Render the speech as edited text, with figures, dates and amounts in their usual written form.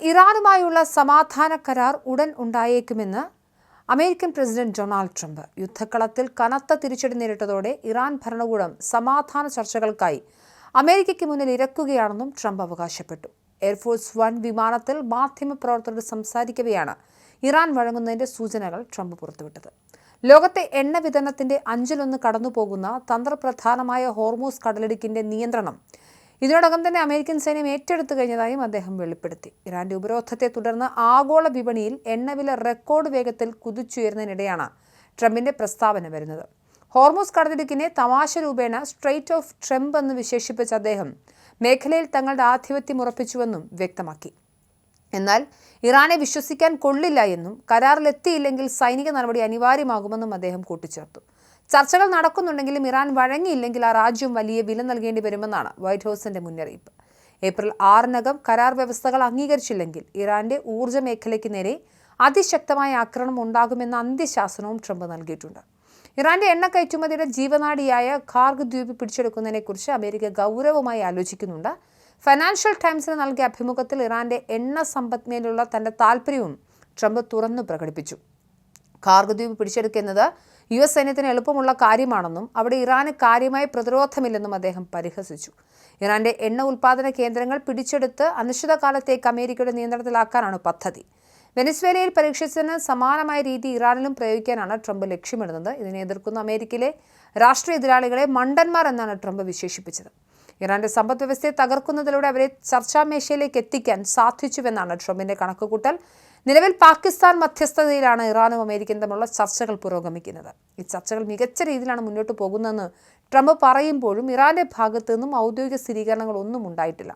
ഇറാനുമായുള്ള സമാധാന കരാർ ഉടൻ ഉണ്ടായേക്കുമെന്ന് അമേരിക്കൻ പ്രസിഡന്റ് ഡൊണാൾഡ് ട്രംപ്. യുദ്ധക്കളത്തിൽ കനത്ത തിരിച്ചടി നേരിട്ടതോടെ ഇറാൻ ഭരണകൂടം സമാധാന ചർച്ചകൾക്കായി അമേരിക്കയ്ക്ക് മുന്നിൽ ഇരക്കുകയാണെന്നും ട്രംപ് അവകാശപ്പെട്ടു. എയർഫോഴ്സ് 1 വിമാനത്തിൽ മാധ്യമപ്രവർത്തകരോട് സംസാരിക്കവെയാണ് ഇറാൻ വഴങ്ങുന്നതിന്റെ സൂചനകൾ ട്രംപ് പുറത്തുവിട്ടത്. ലോകത്തെ എണ്ണ വിതരണത്തിന്റെ 1/5 കടന്നുപോകുന്ന തന്ത്രപ്രധാനമായ ഹോർമൂസ് കടലിടുക്കിന്റെ നിയന്ത്രണം ഇതിനോടകം തന്നെ അമേരിക്കൻ സൈന്യം ഏറ്റെടുത്തു കഴിഞ്ഞതായും അദ്ദേഹം വെളിപ്പെടുത്തി. ഇറാന്റെ ഉപരോധത്തെ തുടർന്ന് ആഗോള വിപണിയിൽ എണ്ണവില റെക്കോർഡ് വേഗത്തിൽ കുതിച്ചുയർന്നതിനിടെയാണ് ട്രംപിന്റെ പ്രസ്താവന വരുന്നത്. ഹോർമൂസ് കടലിടുക്കിനെ തമാശ രൂപേണ സ്ട്രെയിറ്റ് ഓഫ് ട്രംപ് എന്ന് വിശേഷിപ്പിച്ച അദ്ദേഹം മേഖലയിൽ തങ്ങളുടെ ആധിപത്യം ഉറപ്പിച്ചുവെന്നും വ്യക്തമാക്കി. എന്നാൽ ഇറാനെ വിശ്വസിക്കാൻ കൊള്ളില്ല എന്നും കരാറിലെത്തിയില്ലെങ്കിൽ സൈനിക നടപടി അനിവാര്യമാകുമെന്നും അദ്ദേഹം കൂട്ടിച്ചേർത്തു. ചർച്ചകൾ നടക്കുന്നുണ്ടെങ്കിലും ഇറാൻ വഴങ്ങിയില്ലെങ്കിൽ ആ രാജ്യം വലിയ വില നൽകേണ്ടി വരുമെന്നാണ് വൈറ്റ് ഹൗസിന്റെ മുന്നറിയിപ്പ്. ഏപ്രിൽ 6-നകം കരാർ വ്യവസ്ഥകൾ അംഗീകരിച്ചില്ലെങ്കിൽ ഇറാന്റെ ഊർജ്ജ മേഖലയ്ക്ക് നേരെ അതിശക്തമായ ആക്രമണം ഉണ്ടാകുമെന്ന അന്ത്യശാസനവും ട്രംപ് നൽകിയിട്ടുണ്ട്. ഇറാന്റെ എണ്ണ കയറ്റുമതിയുടെ ജീവനാഡിയായ ഖാർഗ് ദ്വീപ് പിടിച്ചെടുക്കുന്നതിനെക്കുറിച്ച് അമേരിക്ക ഗൗരവമായി ആലോചിക്കുന്നുണ്ട്. ഫൈനാൻഷ്യൽ ടൈംസിന് നൽകിയ അഭിമുഖത്തിൽ ഇറാന്റെ എണ്ണ സമ്പദ്മേലുള്ള തന്റെ താൽപ്പര്യവും ട്രംപ് തുറന്നു പ്രകടിപ്പിച്ചു. ഖാർഗ് ദ്വീപ് പിടിച്ചെടുക്കുന്നത് US സൈന്യത്തിന് എളുപ്പമുള്ള കാര്യമാണെന്നും അവിടെ ഇറാന് കാര്യമായ പ്രതിരോധമില്ലെന്നും അദ്ദേഹം പരിഹസിച്ചു. ഇറാന്റെ എണ്ണ ഉൽപ്പാദന കേന്ദ്രങ്ങൾ പിടിച്ചെടുത്ത് അനിശ്ചിതകാലത്തേക്ക് അമേരിക്കയുടെ നിയന്ത്രണത്തിലാക്കാനാണ് പദ്ധതി. വെനസ്വേലയിൽ പരീക്ഷിച്ചതിന് സമാനമായ രീതി ഇറാനിലും പ്രയോഗിക്കാനാണ് ട്രംപ് ലക്ഷ്യമിടുന്നത്. ഇതിനെ എതിർക്കുന്ന അമേരിക്കയിലെ രാഷ്ട്രീയ എതിരാളികളെ മണ്ടന്മാർ എന്നാണ് ട്രംപ് വിശേഷിപ്പിച്ചത്. ഇറാന്റെ സമ്പദ് വ്യവസ്ഥയെ തകർക്കുന്നതിലൂടെ അവരെ ചർച്ചാമേശയിലേക്ക് എത്തിക്കാൻ സാധിച്ചുവെന്നാണ് ട്രംപിന്റെ കണക്കുകൂട്ടൽ. നിലവിൽ പാകിസ്ഥാൻ മധ്യസ്ഥതയിലാണ് ഇറാനും അമേരിക്കയും തമ്മിലുള്ള ചർച്ചകൾ പുരോഗമിക്കുന്നത്. ഈ ചർച്ചകൾ മികച്ച രീതിയിലാണ് മുന്നോട്ട് പോകുന്നതെന്ന് ട്രംപ് പറയുമ്പോഴും ഇറാന്റെ ഭാഗത്തു നിന്നും ഔദ്യോഗിക സ്ഥിരീകരണങ്ങളൊന്നും ഉണ്ടായിട്ടില്ല.